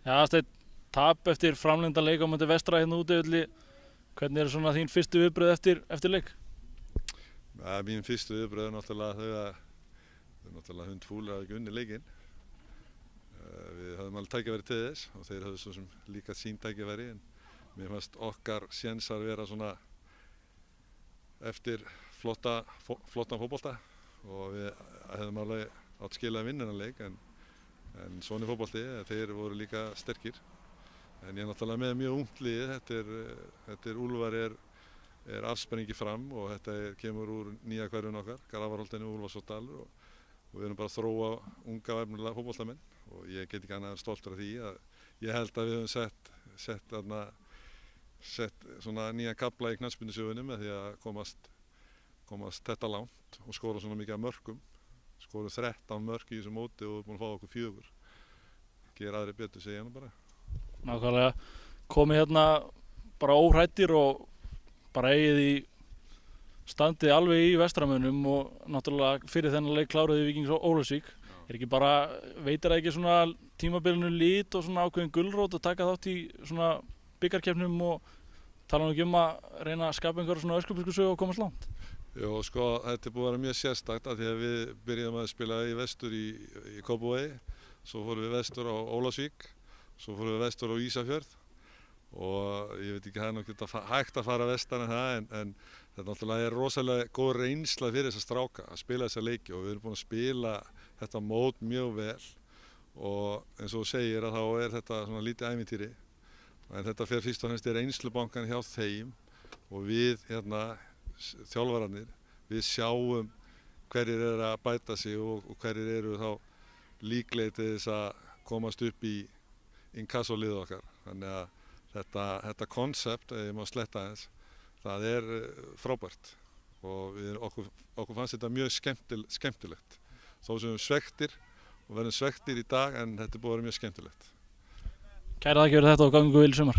Já, Steinn, tap eftir framlengdan leik á móti Vestra hérna útivelli. Hvernig eru svona þín fyrstu viðbrögð eftir leik? Mín fyrstu viðbrögð er náttúrulega þau að þau náttúrulega hundfúlir að ekki unni leikinn. Við höfðum alveg tækifæri til þess og þeir höfðu svo sem líka sín tækifæri, en mér fannst okkar sénsar vera svona eftir flottan fótbolta og við hefðum alveg átt skilið að vinna þennan leik, en svona fótbolti, þeir voru líka sterkir. En ég er náttúrulega með mjög ungt lið, þetta er Úlfar er afsprengi fram og þetta kemur úr nýja hverfinu okkar, Grafarholtinu, Úlfarsárdalur, og við erum bara að þróa unga og efnilega fótboltamenn og ég get ekki annað en stoltur af því að ég held að við höfum sett svona nýja kafla í knattspyrnusögunni með því að komast þetta langt og skora svona mikið af mörkum. Skorum 13 mörk í þessu móti og búin að fá okkur 4. Gera aðri betur, segja hann bara. Nákvæmlega, komið hérna bara óhræddir og bara eigið í standið alveg í Vestramönnum og náttúrulega fyrir þennan leik kláruðu Víkings Ólafsvík. Er ekki bara, veitir það ekki svona tímabilinu lit og svona ákveðin gulrót að taka þátt í svona bikarkeppnum og tala nú ekki að reyna að skapa einhverja svona öskubísku sögu og komast langt? Jó, sko, þetta er búið að vera mjög sérstakt af því að við byrjum að spila í vestur í Kópavogi, svo fórum við vestur á Ólafsvík, svo fórum við vestur á Ísafjörð og ég veit ekki, það er náttúrulega hægt að fara vestan en það, en þetta náttúrulega er rosalega góð reynsla fyrir þessa stráka að spila þessa leiki og við erum búin að spila þetta mót mjög vel og eins og þú segir að þá er þetta svona lítið ævintýri, en þetta fer fyrst og fremst í reynslubankan hjá þeim og við hérna þjálfararnir, við sjáum hverjir eru að bæta sig og hverjir eru þá líklegir til þess að komast upp í inkassoliðið okkar. Þannig að þetta konsept, ef ég má sletta aðeins, það er frábært og okkur fannst þetta mjög skemmtilegt. Þó sem við svekktir og verðum svekktir í dag, en þetta er búið að vera mjög skemmtilegt. Kærar þakkir fyrir þetta og gangi vel í sumar.